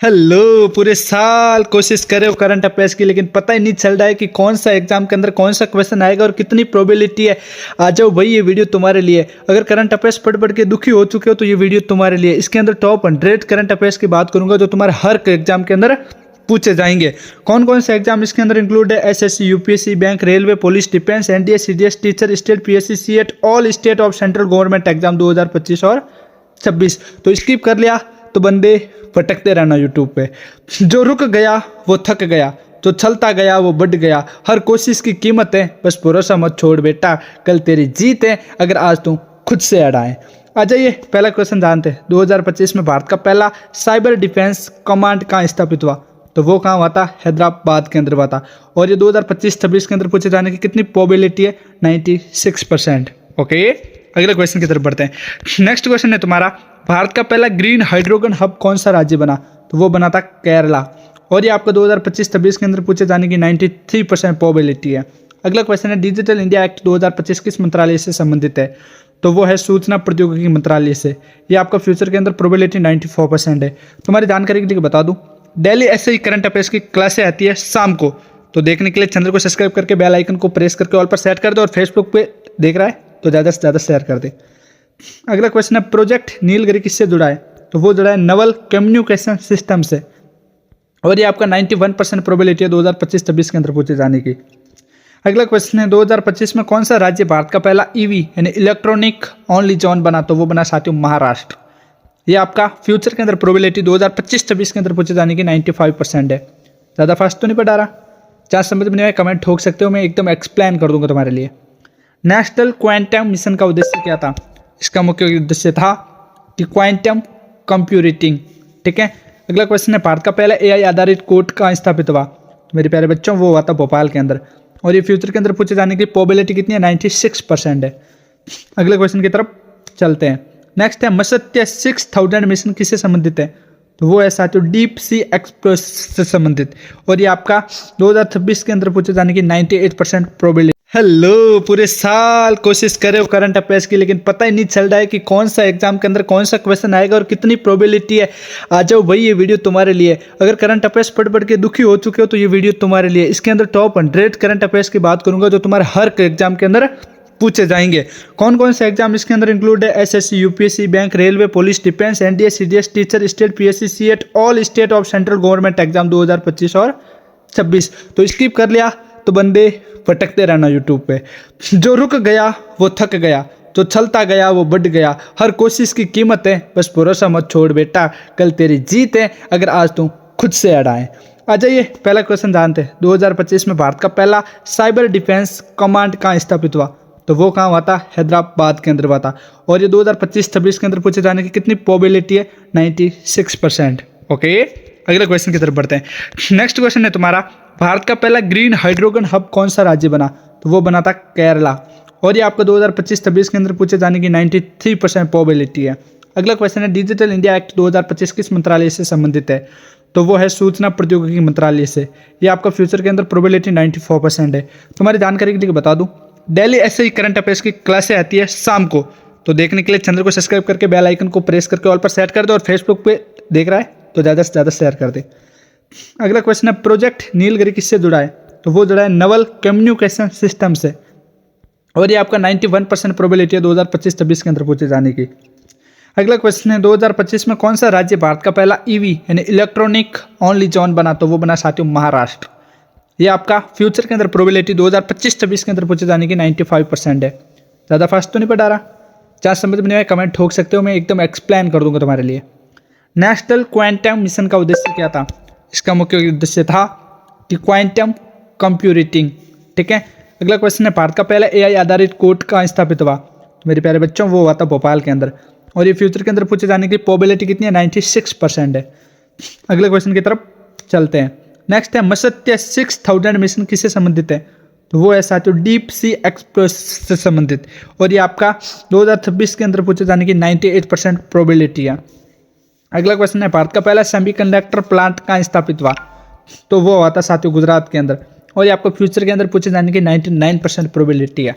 Hello. पूरे साल कोशिश करे हो करंट अफेयर्स की, लेकिन पता ही नहीं चल रहा है कि कौन सा एग्जाम के अंदर कौन सा क्वेश्चन आएगा और कितनी प्रोबेबिलिटी है। आ जाओ भाई, ये वीडियो तुम्हारे लिए। अगर करंट अफेयर्स पढ़ पढ़ के दुखी हो चुके हो तो ये वीडियो तुम्हारे लिए। इसके अंदर टॉप 100 करंट अफेयर्स की बात करूंगा जो तुम्हारे हर एग्जाम के अंदर पूछे जाएंगे। कौन कौन से एग्जाम इसके अंदर इंक्लूड है? SSC, UPSC, bank, railway, police, defence, NDA, CDS, teacher, state, PSC, CEAT, all state of central government exam 2025 और 26। तो स्किप कर लिया तो बंदे भटकते रहना यूट्यूब पे। जो रुक गया वो थक गया, जो चलता गया वो बढ़ गया। हर कोशिश की कीमत है, बस भरोसा मत छोड़ बेटा, कल तेरी जीत है अगर आज तू खुद से अड़ाए। आ जाइए, पहला क्वेश्चन जानते हैं। 2025 में भारत का पहला साइबर डिफेंस कमांड कहाँ स्थापित हुआ? तो वो कहाँ हुआ था? हैदराबाद के अंदर हुआ था। और ये 2025-26 के अंदर पूछे जाने की कितनी प्रोबेबिलिटी है? 96%। ओके, अगले क्वेश्चन की तरफ बढ़ते हैं। नेक्स्ट क्वेश्चन है तुम्हारा, भारत का पहला ग्रीन हाइड्रोजन हब कौन सा राज्य बना? तो वो बना था केरला। और ये आपका 2025-26 के अंदर पूछे जाने की 93% प्रोबेबिलिटी है। अगला क्वेश्चन है, डिजिटल इंडिया एक्ट 2025 किस मंत्रालय से संबंधित है? तो वो है सूचना प्रौद्योगिकी मंत्रालय से। ये आपका फ्यूचर के अंदर प्रोबेबिलिटी 94% है। तुम्हारी जानकारी के लिए बता दूं, डेली ऐसे ही करंट अफेयर्स की क्लासें आती है शाम को। तो देखने के लिए चैनल को सब्सक्राइब करके बेल आइकन को प्रेस करके ऑल पर सेट कर दो, और फेसबुक पे देख रहा है तो ज़्यादा से ज़्यादा शेयर कर दे। अगला क्वेश्चन है, प्रोजेक्ट नीलगिरी किससे जुड़ा है? तो वो जुड़ा है नवल कम्युनिकेशन सिस्टम से। और ये आपका 91% प्रोबेबिलिटी है 2025-26 के अंदर पूछे जाने की। अगला क्वेश्चन है, 2025 में कौन सा राज्य भारत का पहला ईवी यानी इलेक्ट्रॉनिक ओनली जोन बना? तो वो बना साथियों महाराष्ट्र। ये आपका फ्यूचर के अंदर प्रोबेबिलिटी 2025-26 के अंदर पूछे जाने की 95% है। ज़्यादा फास्ट तो नहीं पढ़ा रहा? जहाँ समझ में नहीं आया कमेंट ठोक सकते हो, मैं एकदम एक्सप्लेन कर दूंगा तुम्हारे लिए। नेशनल क्वांटम मिशन का उद्देश्य क्या था? इसका मुख्य उद्देश्य था कि क्वांटम कंप्यूटिंग। ठीक है। अगला क्वेश्चन है, भारत का पहला एआई आधारित कोर्ट कहाँ स्थापित हुआ? मेरे प्यारे बच्चों, वो हुआ था भोपाल के अंदर। और ये फ्यूचर के अंदर पूछे जाने की प्रोबेबिलिटी कितनी है? 96% है। अगले क्वेश्चन की तरफ चलते हैं। नेक्स्ट है, मत्स्य 6000 मिशन किससे संबंधित है? तो वो है साथियों डीप सी एक्सप्लोर से संबंधित। और ये आपका 2026 के अंदर पूछे जाने की 98% प्रोबेबिलिटी। हेलो। पूरे साल कोशिश करे हो करंट अफेयर्स की, लेकिन पता ही नहीं चल रहा है कि कौन सा एग्जाम के अंदर कौन सा क्वेश्चन आएगा और कितनी प्रोबेबिलिटी है। आ जाओ भाई, ये वीडियो तुम्हारे लिए। अगर करंट अफेयर्स पढ़ पढ़ के दुखी हो चुके हो तो ये वीडियो तुम्हारे लिए। इसके अंदर टॉप 100 करंट अफेयर्स की बात करूंगा जो तुम्हारे हर एग्जाम के अंदर पूछे जाएंगे। कौन कौन से एग्जाम इसके अंदर इंक्लूड है? SSC, UPSC, bank, railway, police, defence, NDA, CDS, teacher, state, PSC, CEAT, all state of central government exam 2025 और 26। तो स्किप कर लिया तो बंदे भटकते रहना यूट्यूब पे। जो रुक गया वो थक गया, जो चलता गया वो बढ़ गया। हर कोशिश की कीमत है, बस भरोसा मत छोड़ बेटा, कल तेरी जीत है अगर आज तू खुद से अड़ाए। आ जाइए, पहला क्वेश्चन जानते हैं। 2025 में भारत का पहला साइबर डिफेंस कमांड कहाँ स्थापित हुआ? तो वो कहाँ हुआ था? हैदराबाद के अंदर हुआ था। और ये 2025-26 के अंदर पूछे जाने की कितनी प्रोबेबिलिटी है? 96%। ओके, अगले क्वेश्चन की तरफ बढ़ते हैं। नेक्स्ट क्वेश्चन है तुम्हारा, भारत का पहला ग्रीन हाइड्रोजन हब कौन सा राज्य बना? तो वो बना था केरला। और ये आपका 2025-26 के अंदर पूछे जाने की 93% प्रोबेबिलिटी है। अगला क्वेश्चन है, डिजिटल इंडिया एक्ट 2025 किस मंत्रालय से संबंधित है? तो वो है सूचना प्रौद्योगिकी मंत्रालय से। ये आपका फ्यूचर के अंदर प्रोबेबिलिटी 94% है। तुम्हारी जानकारी के लिए बता दूं, डेली ऐसे ही करंट अफेयर्स की क्लासें आती है शाम को। तो देखने के लिए चैनल को सब्सक्राइब करके बेल आइकन को प्रेस करके ऑल पर सेट कर दो, और फेसबुक पे देख रहा है तो ज़्यादा से ज़्यादा शेयर कर दे। अगला क्वेश्चन है, प्रोजेक्ट नीलगिरी किससे जुड़ा है? तो वो जुड़ा है नवल कम्युनिकेशन सिस्टम से। और ये आपका 91% प्रोबेबिलिटी है 2025-26 के अंदर पूछे जाने की। अगला क्वेश्चन है, 2025 में कौन सा राज्य भारत का पहला ईवी यानी इलेक्ट्रॉनिक ओनली जोन बना? तो वो बना साथियों महाराष्ट्र। ये आपका फ्यूचर के अंदर प्रोबेबिलिटी 2025-26 के अंदर पूछे जाने की 95% है। ज़्यादा फास्ट तो नहीं पढ़ा रहा? जहाँ समझ में नहीं आया कमेंट ठोक सकते हो, मैं एकदम एक्सप्लेन कर दूंगा तुम्हारे लिए। नेशनल क्वांटम मिशन का उद्देश्य क्या था? इसका मुख्य उद्देश्य था कि क्वांटम कंप्यूटिंग। ठीक है। अगला क्वेश्चन है, भारत का पहला एआई आधारित कोर्ट कहाँ स्थापित हुआ? तो मेरे प्यारे बच्चों, वो हुआ था भोपाल के अंदर। और ये फ्यूचर के अंदर पूछे जाने की प्रोबेबिलिटी कितनी है? 96% है। अगले क्वेश्चन की तरफ चलते हैं। नेक्स्ट है, मत्स्य 6000 मिशन किससे संबंधित है? तो वो है साथियों डीप सी एक्सप्लोर से संबंधित। और ये आपका 2026 के अंदर पूछे जाने की 98% प्रोबेबिलिटी है। अगला क्वेश्चन है, भारत का पहला सेमीकंडक्टर प्लांट कहाँ स्थापित हुआ? तो वो हुआ था साथियों गुजरात के अंदर। और ये आपको फ्यूचर के अंदर पूछे जाने की 99% प्रोबेबिलिटी है।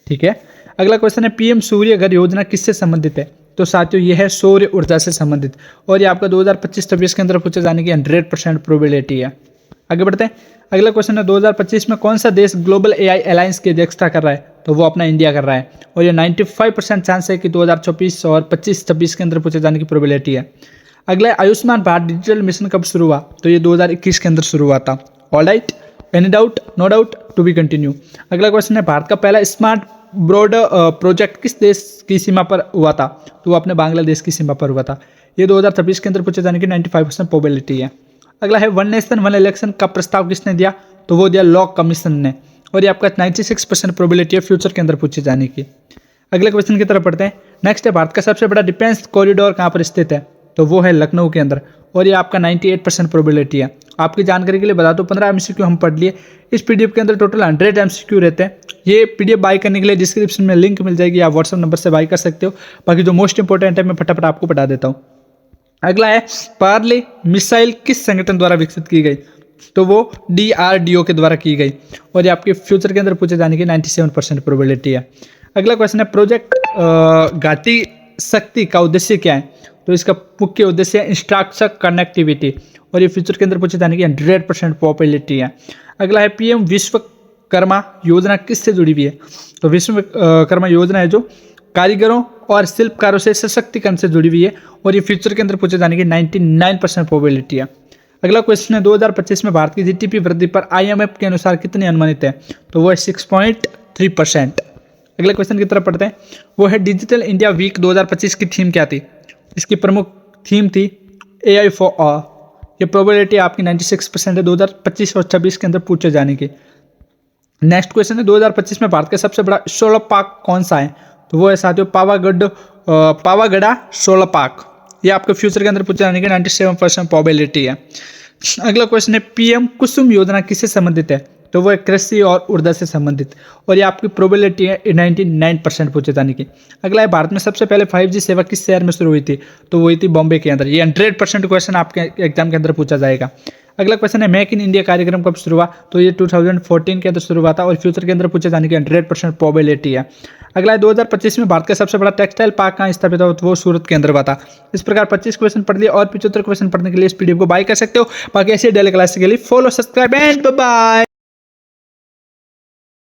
ठीक है। अगला क्वेश्चन है, पीएम सूर्य घर योजना किससे संबंधित है? तो साथियों ये है सौर ऊर्जा से संबंधित, और ये आपका 2025-26 के अंदर पूछे जाने की 100% प्रोबेबिलिटी है। आगे बढ़ते हैं। अगला क्वेश्चन है 2025 में कौन सा देश ग्लोबल एआई अलायंस की अध्यक्षता कर रहा है, तो वो अपना इंडिया कर रहा है, और ये 95% चांस है कि 2024 और 25-26 के अंदर पूछे जाने की प्रोबेबिलिटी है। अगला आयुष्मान भारत डिजिटल मिशन कब शुरू हुआ, तो ये 2021 के अंदर शुरू हुआ था। All right, any doubt? No doubt, to be continue. अगला क्वेश्चन है भारत का पहला स्मार्ट ब्रॉड प्रोजेक्ट किस देश की सीमा पर हुआ था, तो वो अपने बांग्लादेश की सीमा पर हुआ था। ये 2026 के अंदर पूछे जाने की 95% प्रोबेबिलिटी है। अगला है वन नेशन वन इलेक्शन का प्रस्ताव किसने दिया, तो वो दिया लॉ कमीशन ने, और ये आपका 96% प्रोबेबिलिटी है फ्यूचर के अंदर पूछे जाने की। अगले क्वेश्चन की तरफ पढ़ते हैं। नेक्स्ट है भारत का सबसे बड़ा डिफेंस कॉरिडोर कहाँ पर स्थित है, तो वो है लखनऊ के अंदर, और ये आपका 98% प्रोबेबिलिटी है। आपकी जानकारी के लिए बता दो 15 MCQ हम पढ़ लिए। इस PDF के अंदर टोटल 100 MCQ रहते हैं। ये PDF बाय करने के लिए डिस्क्रिप्शन में लिंक मिल जाएगी, आप व्हाट्सअप नंबर से बाय कर सकते हो। बाकी जो मोस्ट इंपॉर्टेंट है मैं फटाफट आपको बता देता हूँ। अगला है पार्ले मिसाइल किस संगठन द्वारा विकसित की गई, तो वो DRDO के द्वारा की गई, और ये आपके फ्यूचर के अंदर पूछे जाने की 97% प्रोबेबिलिटी है। अगला क्वेश्चन है प्रोजेक्ट घाटी शक्ति का उद्देश्य क्या है, तो इसका मुख्य उद्देश्य है इंफ्रास्ट्रक्चर कनेक्टिविटी, और ये फ्यूचर के अंदर पूछे जाने की 100% प्रोबेबिलिटी है। अगला है PM विश्वकर्मा योजना किससे जुड़ी हुई है, तो विश्वकर्मा योजना है जो कारीगरों और शिल्पकारों से सशक्तिकरण से जुड़ी हुई है, और ये फ्यूचर के अंदर पूछे जाने की 99% प्रोबेबिलिटी है। अगला क्वेश्चन है 2025 में भारत की GDP वृद्धि पर IMF के अनुसार कितनी अनुमानित है, तो वो है 6.3%। अगले क्वेश्चन की तरफ पढ़ते हैं। वो है डिजिटल इंडिया वीक 2025 की थीम क्या थी, इसकी प्रमुख थीम थी AI फॉर ऑल। ये प्रोबेबिलिटी आपकी 96% है 2025 और 26 के अंदर पूछे जाने की। नेक्स्ट क्वेश्चन है 2025 में भारत का सबसे बड़ा सोलर पार्क कौन सा है, तो वो है साथियों पावागढ़ सोलर पार्क। ये आपके फ्यूचर के अंदर पूछे जाने की 97% प्रोबेबिलिटी है। अगला क्वेश्चन है PM कुसुम योजना किससे संबंधित है, तो वो है कृषि और ऊर्जा से संबंधित, और ये आपकी प्रोबेबिलिटी है 99% पूछे जाने की। अगला है भारत में सबसे पहले 5G सेवा किस शहर में शुरू हुई थी, तो वो हुई थी बॉम्बे के अंदर। ये 100% क्वेश्चन आपके एग्जाम के अंदर पूछा जाएगा। अगला क्वेश्चन है मेक इन इंडिया कार्यक्रम कब शुरू हुआ, तो ये 2014 के अंदर शुरू हुआ था, और फ्यूचर के अंदर पूछे जाने की 100% प्रोबेबिलिटी है। अगला है 2025 में भारत का सबसे बड़ा टेक्सटाइल पार्क कहाँ स्थापित हुआ, तो वो सूरत के अंदर हुआ था। इस प्रकार 25 क्वेश्चन पढ़ लिए, और 75 क्वेश्चन पढ़ने के लिए इस PDF को बाय कर सकते हो। बाकी ऐसे डेली क्लास के लिए फॉलो, सब्सक्राइब एंड बाय।